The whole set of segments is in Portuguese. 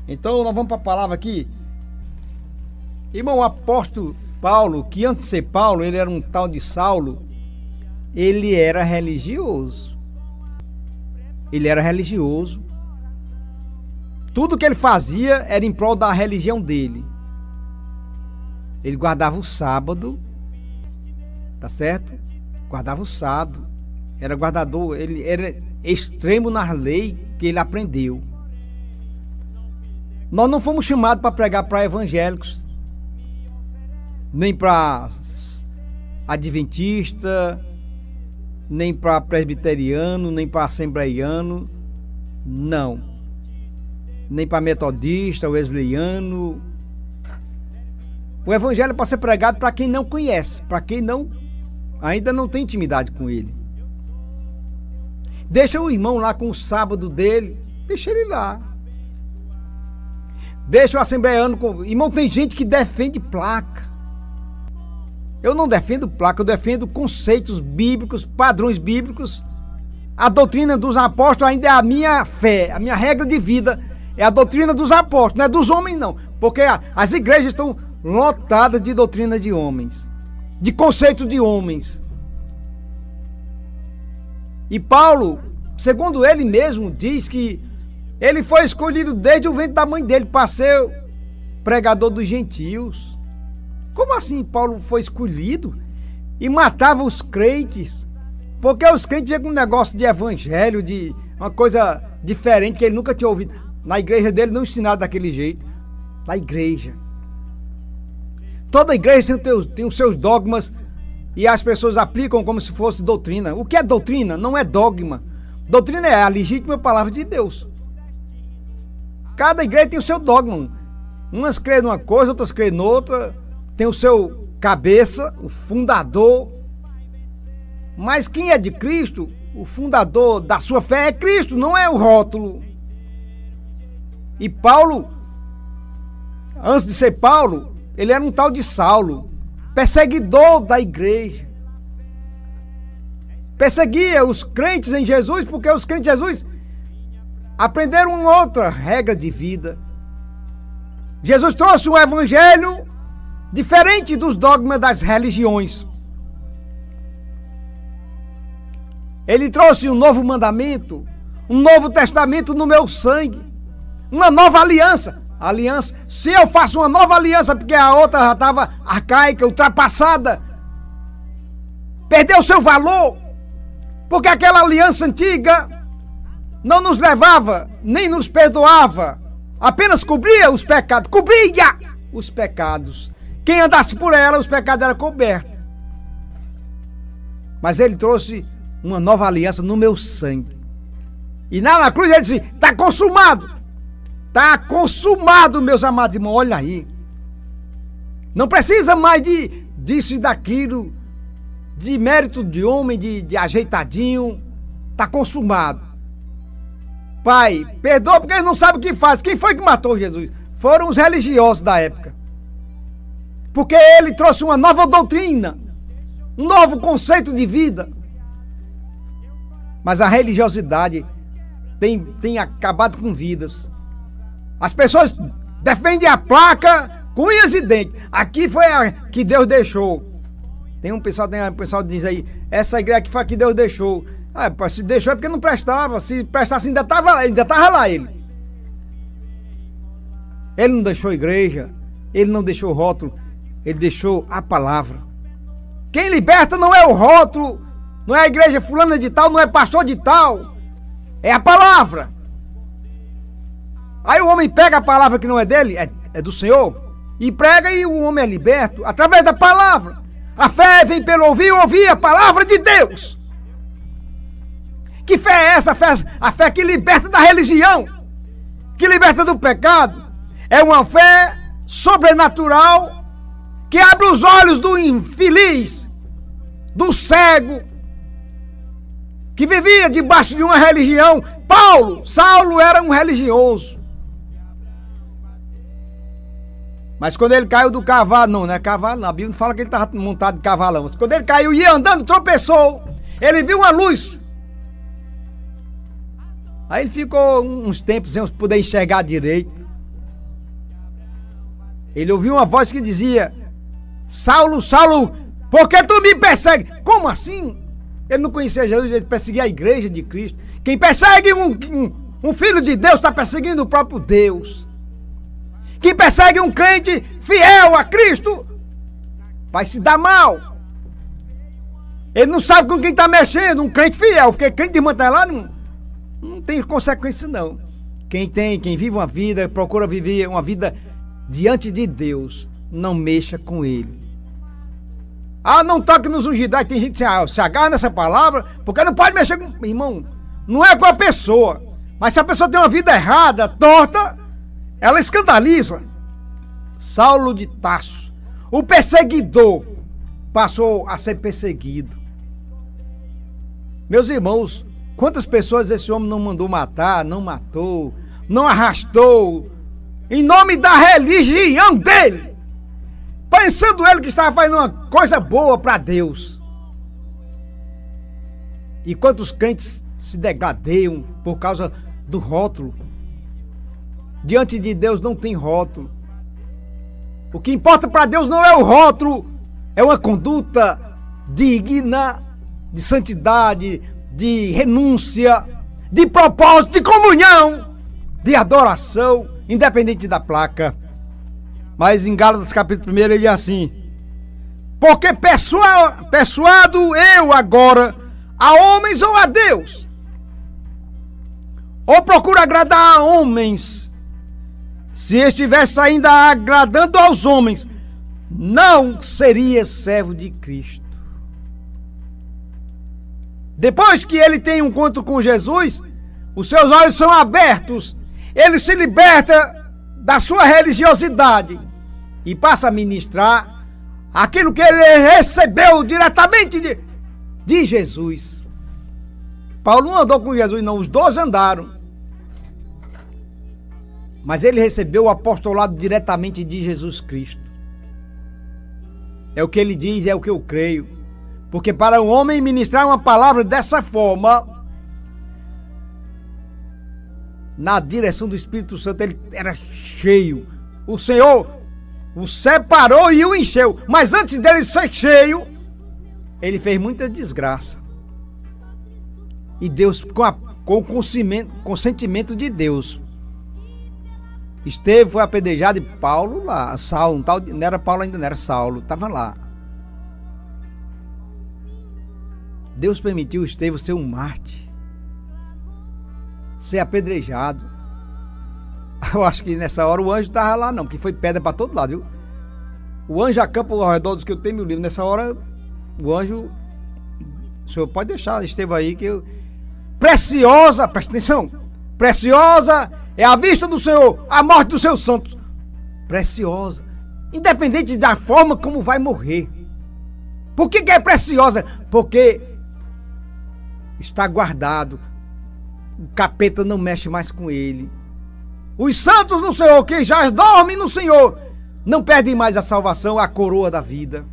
Então nós vamos para a palavra aqui. Irmão, o apóstolo Paulo, que antes de ser Paulo, ele era um tal de Saulo, ele era religioso. Ele era religioso. Tudo que ele fazia era em prol da religião dele. Ele guardava o sábado, tá certo? Guardava o sábado. Era guardador, ele era extremo nas leis que ele aprendeu. Nós não fomos chamados para pregar para evangélicos, nem para adventista, nem para presbiteriano, nem para assembleiano, não. Nem para metodista, wesleyano. O evangelho é para ser pregado para quem não conhece, para quem ainda não tem intimidade com ele. Deixa o irmão lá com o sábado dele, deixa ele lá. Deixa o assembleiano com... Irmão, tem gente que defende placa. Eu não defendo placa, eu defendo conceitos bíblicos, padrões bíblicos. A doutrina dos apóstolos ainda é a minha fé, a minha regra de vida. É a doutrina dos apóstolos, não é dos homens não. Porque as igrejas estão lotadas de doutrina de homens, de conceitos de homens. E Paulo, segundo ele mesmo, diz que ele foi escolhido desde o ventre da mãe dele para ser pregador dos gentios. Como assim Paulo foi escolhido e matava os crentes? Porque os crentes vinham com um negócio de evangelho, de uma coisa diferente que ele nunca tinha ouvido. Na igreja dele não ensinaram daquele jeito. Na igreja. Toda igreja tem os seus dogmas e as pessoas aplicam como se fosse doutrina. O que é doutrina? Não é dogma. Doutrina é a legítima palavra de Deus. Cada igreja tem o seu dogma. Umas creem numa coisa, outras creem noutra. Tem o seu cabeça, o fundador. Mas quem é de Cristo, o fundador da sua fé é Cristo, não é o rótulo. E Paulo, antes de ser Paulo, ele era um tal de Saulo, perseguidor da igreja. Perseguia os crentes em Jesus, porque os crentes em Jesus aprenderam uma outra regra de vida. Jesus trouxe um evangelho diferente dos dogmas das religiões. Ele trouxe um novo mandamento, um novo testamento no meu sangue, uma nova aliança. Aliança, se eu faço uma nova aliança, porque a outra já estava arcaica, ultrapassada, perdeu seu valor, porque aquela aliança antiga não nos levava, nem nos perdoava, apenas cobria os pecados, cobria os pecados. Quem andasse por ela, os pecados eram cobertos. Mas ele trouxe uma nova aliança no meu sangue. E na cruz ele disse, está consumado. Está consumado, meus amados irmãos, olha aí. Não precisa mais disso e daquilo, de mérito de homem, de ajeitadinho. Está consumado. Pai, perdoa porque eles não sabem o que faz. Quem foi que matou Jesus? Foram os religiosos da época. Porque ele trouxe uma nova doutrina, um novo conceito de vida. Mas a religiosidade tem acabado com vidas. As pessoas defendem a placa com unhas e dentes. Aqui foi a que Deus deixou. Tem um pessoal que diz aí, essa igreja aqui foi a que Deus deixou. Ah, se deixou é porque não prestava. Se prestasse ainda estava lá ele. Ele não deixou a igreja, ele não deixou o rótulo, ele deixou a palavra. Quem liberta não é o rótulo, não é a igreja fulana de tal, não é pastor de tal. É a palavra. Aí o homem pega a palavra que não é dele, é do Senhor, e prega e o homem é liberto através da palavra. A fé vem pelo ouvir a palavra de Deus. Que fé é essa? A fé que liberta da religião, que liberta do pecado. É uma fé sobrenatural que abre os olhos do infeliz, do cego, que vivia debaixo de uma religião. Saulo era um religioso. Mas quando ele caiu do cavalo, não é cavalo, não. A Bíblia não fala que ele estava montado de cavalão. Mas quando ele caiu e ia andando, tropeçou. Ele viu uma luz. Aí ele ficou uns tempos sem poder enxergar direito. ele ouviu uma voz que dizia: Saulo, Saulo, por que tu me persegue? Como assim? Ele não conhecia Jesus, ele perseguia a igreja de Cristo. Quem persegue um filho de Deus está perseguindo o próprio Deus. Quem persegue um crente fiel a Cristo vai se dar mal. Ele não sabe com quem está mexendo, um crente fiel, porque crente de lá não tem consequência não. Quem vive uma vida, procura viver uma vida diante de Deus, não mexa com ele. Não toque nos ungidos. Tem gente que se agarra nessa palavra, porque não pode mexer com... Irmão, não é com a pessoa, mas se a pessoa tem uma vida errada, torta, ela escandaliza. Saulo de Tarso, o perseguidor, passou a ser perseguido. Meus irmãos, quantas pessoas esse homem não mandou matar, não matou, não arrastou, em nome da religião dele, pensando ele que estava fazendo uma coisa boa para Deus. E quantos crentes se degradeiam por causa do rótulo? Diante de Deus não tem rótulo. O que importa para Deus não é o rótulo, é uma conduta digna de santidade, de renúncia, de propósito, de comunhão, de adoração, independente da placa. Mas em Gálatas capítulo 1 ele diz assim: porque persuado eu agora a homens ou a Deus? Ou procuro agradar a homens? Se estivesse ainda agradando aos homens, não seria servo de Cristo. Depois que ele tem um encontro com Jesus, os seus olhos são abertos, ele se liberta da sua religiosidade e passa a ministrar aquilo que ele recebeu diretamente de Jesus. Paulo não andou com Jesus não, os dois andaram. Mas ele recebeu o apostolado diretamente de Jesus Cristo. É o que ele diz, é o que eu creio. Porque para um homem ministrar uma palavra dessa forma, na direção do Espírito Santo, ele era cheio. O Senhor o separou e o encheu. Mas antes dele ser cheio, ele fez muita desgraça. E Deus, com o consentimento de Deus, Estevão foi apedrejado e Paulo lá, Saulo, não era Paulo ainda, não era Saulo, estava lá. Deus permitiu Estevão ser um mártir, ser apedrejado. Eu acho que nessa hora o anjo estava lá não, porque foi pedra para todo lado, viu? O anjo acampa ao redor dos que eu tenho meu livro. Nessa hora, o anjo... O senhor pode deixar Estevão aí que eu... Preciosa, presta atenção, preciosa é a vista do Senhor, a morte dos seus santos. Preciosa, independente da forma como vai morrer. Por que é preciosa? Porque está guardado. O capeta não mexe mais com ele. Os santos do Senhor, que já dormem no Senhor, não perdem mais a salvação, a coroa da vida.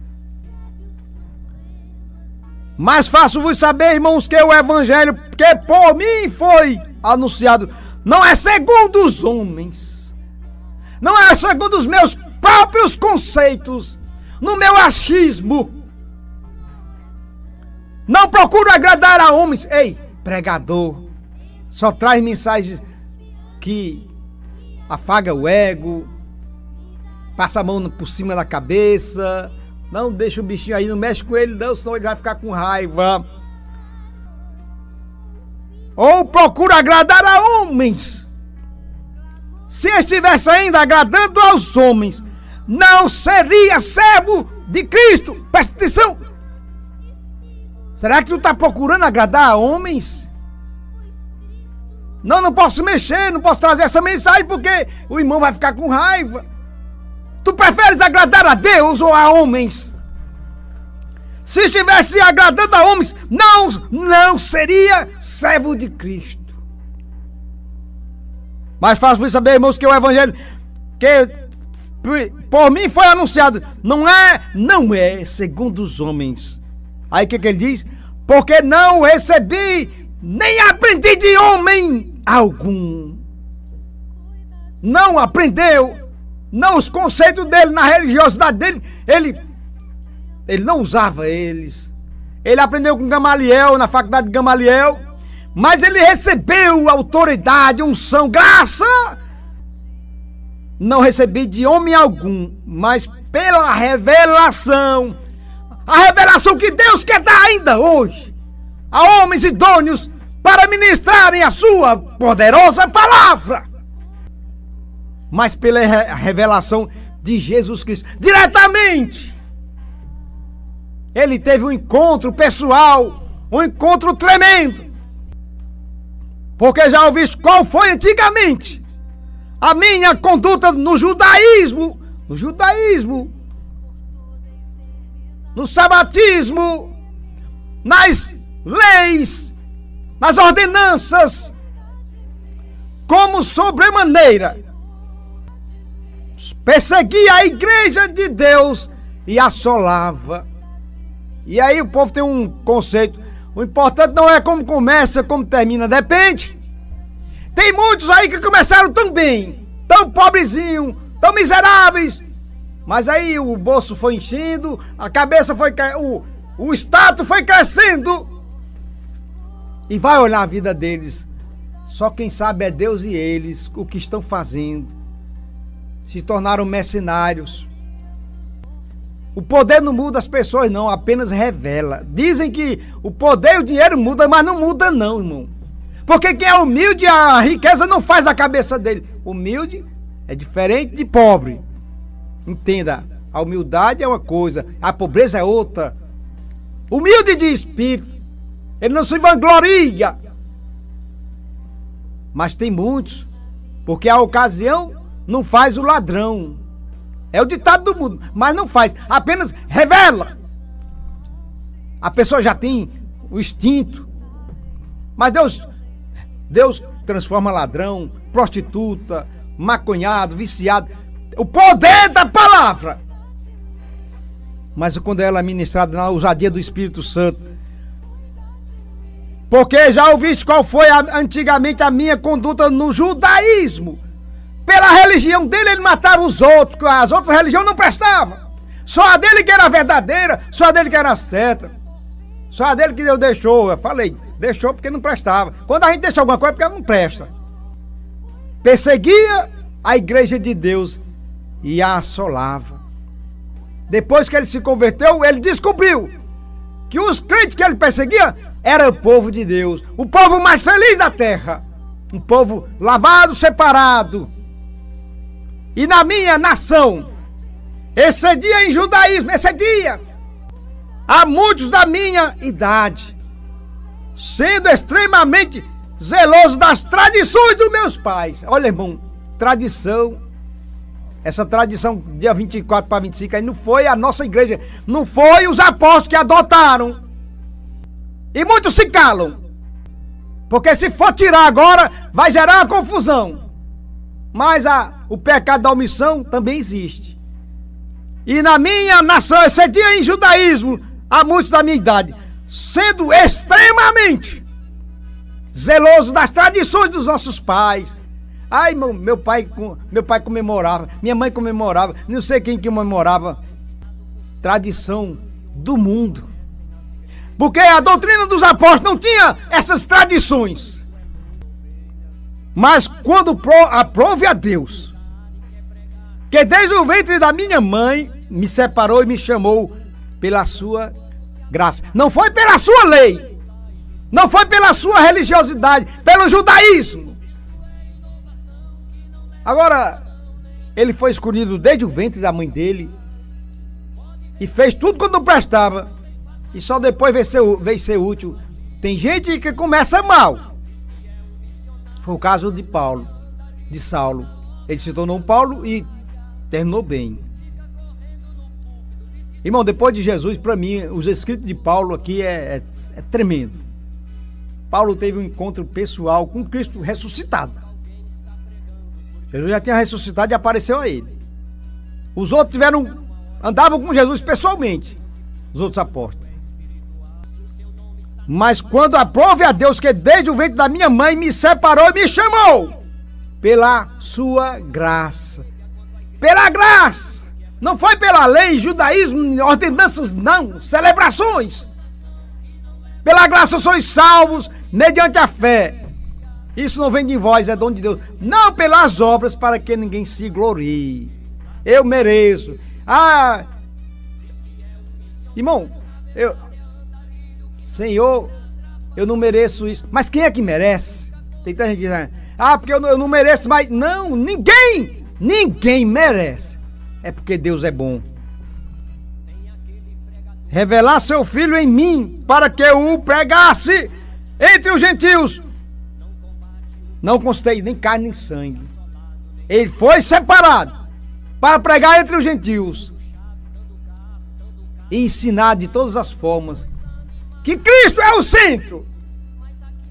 Mas faço-vos saber, irmãos, que o evangelho que por mim foi anunciado não é segundo os homens, não é segundo os meus próprios conceitos, no meu achismo. Não procuro agradar a homens. Ei, pregador, só traz mensagens que afaga o ego, passa a mão por cima da cabeça, não deixa o bichinho aí, não mexe com ele não, senão ele vai ficar com raiva. Ou procura agradar a homens. Se estivesse ainda agradando aos homens, não seria servo de Cristo. Presta atenção. Será que tu está procurando agradar a homens? Não posso mexer, não posso trazer essa mensagem porque o irmão vai ficar com raiva. Tu preferes agradar a Deus ou a homens? Se estivesse agradando a homens, não seria servo de Cristo. Mas faço-vos saber, irmãos, que o evangelho que por mim foi anunciado não é segundo os homens. Aí o que ele diz? Porque não recebi, nem aprendi de homem algum. Não aprendeu Não, os conceitos dele, na religiosidade dele, ele não usava eles. Ele aprendeu com Gamaliel, na faculdade de Gamaliel, mas ele recebeu autoridade, unção, graça. Não recebi de homem algum, mas pela revelação. A revelação que Deus quer dar ainda hoje a homens idôneos para ministrarem a sua poderosa palavra. Mas pela revelação de Jesus Cristo, diretamente. Ele teve um encontro pessoal, um encontro tremendo. Porque já ouviste qual foi antigamente a minha conduta no judaísmo, no sabatismo, nas leis, nas ordenanças, como sobremaneira perseguia a igreja de Deus e assolava. E aí o povo tem um conceito: o importante não é como começa, como termina, depende. Tem muitos aí que começaram tão bem, tão pobrezinho, tão miseráveis, mas aí o bolso foi enchendo, a cabeça foi, o status foi crescendo, e vai olhar a vida deles. Só quem sabe é Deus e eles, o que estão fazendo. Se tornaram mercenários. O poder não muda as pessoas não, apenas revela. Dizem que o poder e o dinheiro mudam, mas não muda não, irmão. Porque quem é humilde, a riqueza não faz a cabeça dele. Humilde é diferente de pobre. Entenda, a humildade é uma coisa, a pobreza é outra. Humilde de espírito, ele não se vangloria. Mas tem muitos, porque a ocasião não faz o ladrão. É o ditado do mundo, mas não faz, apenas revela. A pessoa já tem o instinto, mas Deus transforma ladrão, prostituta, maconhado, viciado. O poder da palavra. Mas quando ela é ministrada na ousadia do Espírito Santo. Porque já ouviste qual foi antigamente a minha conduta no judaísmo. Pela religião dele, ele matava os outros, as outras religiões não prestavam. Só a dele que era verdadeira, só a dele que era certa. Só a dele que Deus deixou. Eu falei, deixou porque não prestava. Quando a gente deixa alguma coisa, é porque ela não presta. Perseguia a igreja de Deus e a assolava. Depois que ele se converteu, ele descobriu que os crentes que ele perseguia era o povo de Deus, o povo mais feliz da terra, um povo lavado, separado. E na minha nação, excedia em judaísmo, excedia a muitos da minha idade, sendo extremamente zeloso das tradições dos meus pais. Olha, irmão, tradição, essa tradição dia 24 para 25 aí não foi a nossa igreja, não foi os apóstolos que adotaram. E muitos se calam, porque se for tirar agora, vai gerar uma confusão. Mas o pecado da omissão também existe. E na minha nação, excedia em judaísmo, há muitos da minha idade, sendo extremamente zeloso das tradições dos nossos pais. Ai, irmão, meu pai comemorava, minha mãe comemorava, não sei quem comemorava. Tradição do mundo. Porque a doutrina dos apóstolos não tinha essas tradições. Mas quando aprove a Deus, que desde o ventre da minha mãe me separou e me chamou pela sua graça. Não foi pela sua lei, não foi pela sua religiosidade, pelo judaísmo. Agora, ele foi escolhido desde o ventre da mãe dele e fez tudo quando não prestava. E só depois veio ser útil. Tem gente que começa mal. Foi o caso de Saulo. Ele se tornou Paulo e terminou bem. Irmão, depois de Jesus, para mim, os escritos de Paulo aqui é tremendo. Paulo teve um encontro pessoal com Cristo ressuscitado. Jesus já tinha ressuscitado e apareceu a ele. Os outros andavam com Jesus pessoalmente, os outros apóstolos. Mas quando aprove a Deus que desde o ventre da minha mãe me separou e me chamou pela sua graça. pela graça. Não foi pela lei, judaísmo, ordenanças, não, celebrações. Pela graça sois salvos mediante a fé. Isso não vem de vós, é dom de Deus. Não pelas obras, para que ninguém se glorie. Eu mereço. Irmão, Senhor, eu não mereço isso. Mas quem é que merece? Tem tanta gente dizendo, porque eu não mereço mais. Não, ninguém merece. É porque Deus é bom. Revelar seu Filho em mim, para que eu o pregasse entre os gentios. Não constei nem carne nem sangue. Ele foi separado para pregar entre os gentios e ensinar de todas as formas que Cristo é o centro.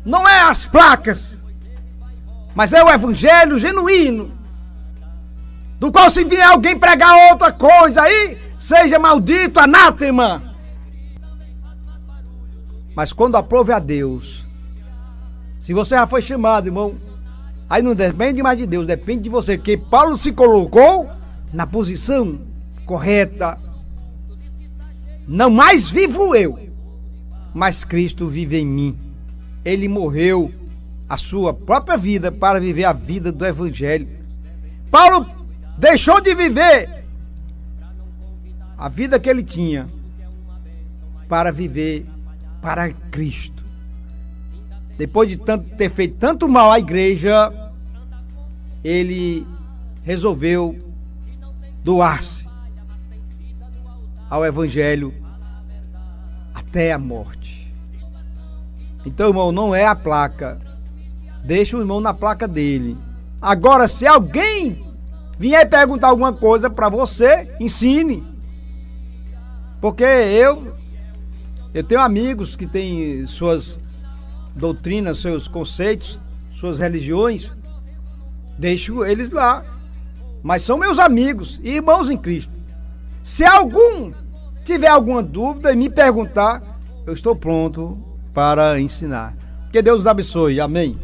Não é as placas, mas é o evangelho genuíno, do qual se vier alguém pregar outra coisa aí, seja maldito, anátema. Mas quando aprove a Deus, se você já foi chamado, irmão, aí não depende mais de Deus, depende de você, que Paulo se colocou na posição correta. Não mais vivo eu, mas Cristo vive em mim. Ele morreu a sua própria vida para viver a vida do evangelho. Paulo deixou de viver a vida que ele tinha para viver para Cristo. Depois de ter feito tanto mal à igreja, ele resolveu doar-se ao evangelho até a morte. Então, irmão, não é a placa. Deixa o irmão na placa dele. Agora, se alguém vier perguntar alguma coisa para você, ensine. Porque eu tenho amigos que têm suas doutrinas, seus conceitos, suas religiões. Deixo eles lá. Mas são meus amigos e irmãos em Cristo. Se algum tiver alguma dúvida e me perguntar, eu estou pronto para ensinar. Que Deus os abençoe. Amém.